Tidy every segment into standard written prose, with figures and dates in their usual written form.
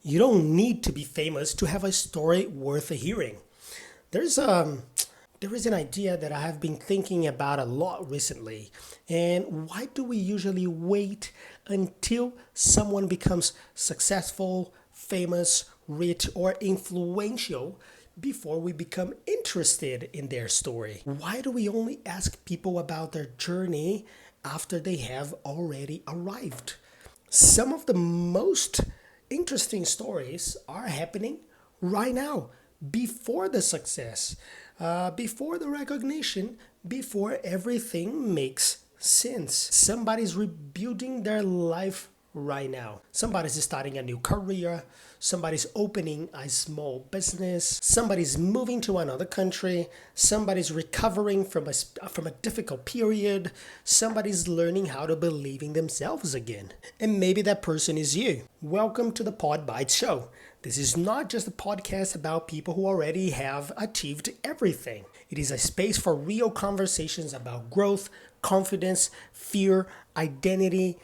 You don't need to be famous to have a story worth hearing. There's there is an idea that I have been thinking about a lot recently. And why do we usually wait until someone becomes successful, famous, rich, or influential before we become interested in their story? Why do we only ask people about their journey after they have already arrived? Some of the most interesting stories are happening right now, before the success, before the recognition, before everything makes sense. Somebody's rebuilding their life right now. Somebody's starting a new career. Somebody's opening a small business. Somebody's moving to another country. Somebody's recovering from a difficult period. Somebody's learning how to believe in themselves again. And maybe that person is you. Welcome to the PodBites Show. This is not just a podcast about people who already have achieved everything. It is a space for real conversations about growth, confidence, fear, identity,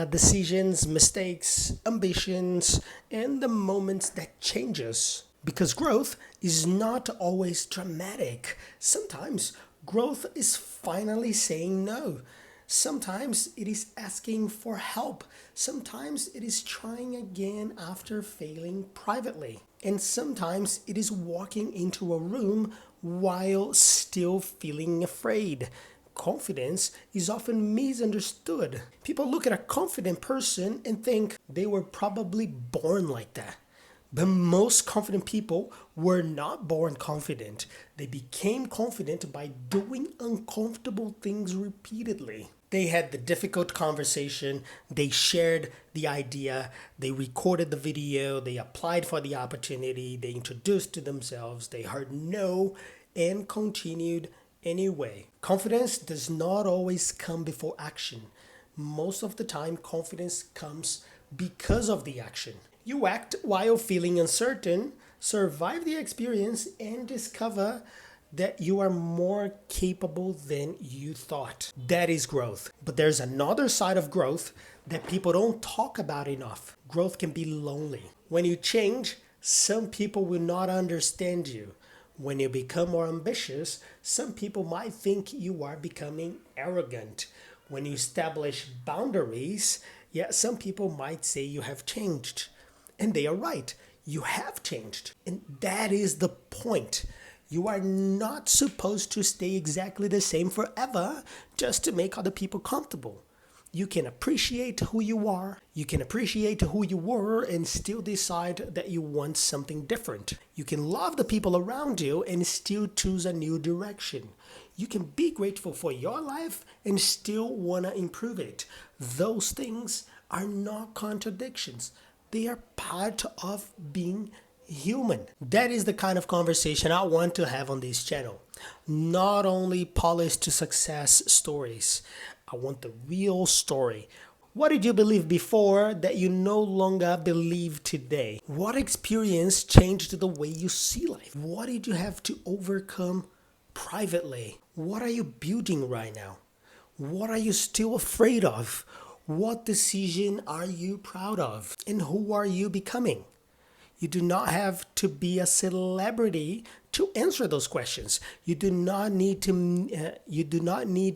decisions, mistakes, ambitions, and the moments that change us. Because growth is not always dramatic. Sometimes growth is finally saying no. Sometimes it is asking for help. Sometimes it is trying again after failing privately. And sometimes it is walking into a room while still feeling afraid. Confidence is often misunderstood. People look at a confident person and think they were probably born like that. But most confident people were not born confident. They became confident by doing uncomfortable things repeatedly. They had the difficult conversation, they shared the idea, they recorded the video, they applied for the opportunity, they introduced to themselves, they heard no, and continued anyway. Confidence does not always come before action. Most of the time, confidence comes because of the action. You act while feeling uncertain, survive the experience, and discover that you are more capable than you thought. That is growth. But there's another side of growth that people don't talk about enough. Growth can be lonely. When you change, some people will not understand you. When you become more ambitious, some people might think you are becoming arrogant. When you establish boundaries, some people might say you have changed. And they are right. You have changed. And that is the point. You are not supposed to stay exactly the same forever just to make other people comfortable. You can appreciate who you are. You can appreciate who you were and still decide that you want something different. You can love the people around you and still choose a new direction. You can be grateful for your life and still want to improve it. Those things are not contradictions. They are part of being human. That is the kind of conversation I want to have on this channel. Not only polished to success stories. I want the real story. What did you believe before that you no longer believe today? What experience changed the way you see life? What did you have to overcome privately? What are you building right now? What are you still afraid of? What decision are you proud of? And who are you becoming? You do not have to be a celebrity to answer those questions. You do not need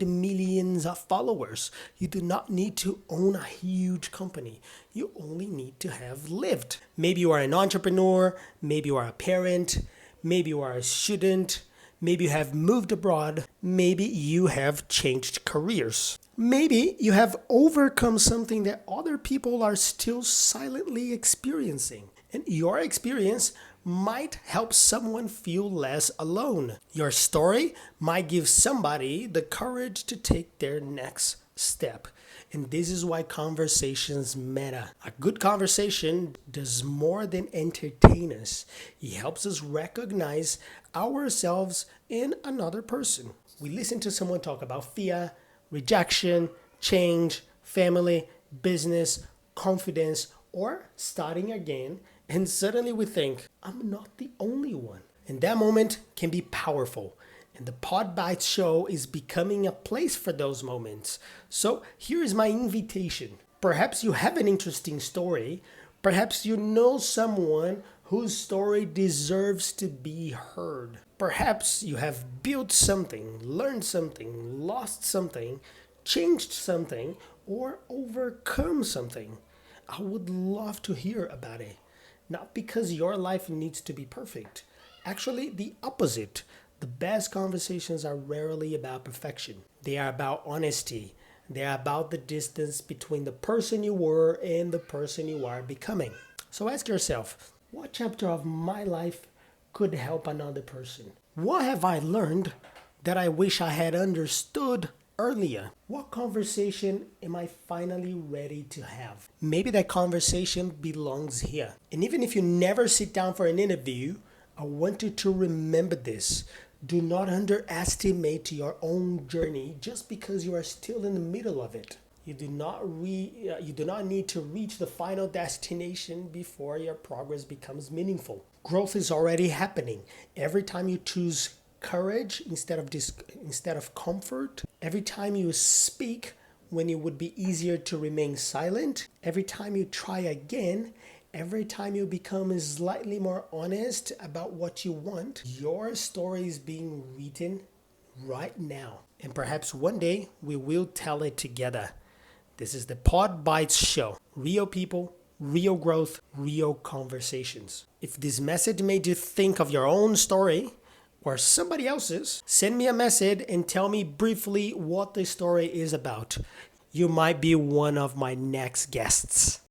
millions of followers. You do not need to own a huge company. You only need to have lived. Maybe you are an entrepreneur, maybe you are a parent, maybe you are a student, maybe you have moved abroad, maybe you have changed careers. Maybe you have overcome something that other people are still silently experiencing. And your experience might help someone feel less alone. Your story might give somebody the courage to take their next step. And this is why conversations matter. A good conversation does more than entertain us. It helps us recognize ourselves in another person. We listen to someone talk about fear, rejection, change, family, business, confidence, or starting again, and suddenly we think, I'm not the only one. And that moment can be powerful. And the PodBites Show is becoming a place for those moments. So here is my invitation. Perhaps you have an interesting story, Perhaps you know someone whose story deserves to be heard. Perhaps you have built something, learned something, lost something, changed something, or overcome something. I would love to hear about it. Not because your life needs to be perfect. Actually, the opposite. The best conversations are rarely about perfection. They are about honesty. They are about the distance between the person you were and the person you are becoming. So ask yourself, what chapter of my life could help another person? What have I learned that I wish I had understood earlier? What conversation am I finally ready to have? Maybe that conversation belongs here. And even if you never sit down for an interview, I want you to remember this. Do not underestimate your own journey just because you are still in the middle of it. You do not need to reach the final destination before your progress becomes meaningful. Growth is already happening. Every time you choose courage instead of comfort, every time you speak when it would be easier to remain silent, every time you try again, every time you become slightly more honest about what you want, your story is being written right now. And perhaps one day we will tell it together. This is the PodBites Show. Real people, real growth, real conversations. If this message made you think of your own story or somebody else's, send me a message and tell me briefly what the story is about. You might be one of my next guests.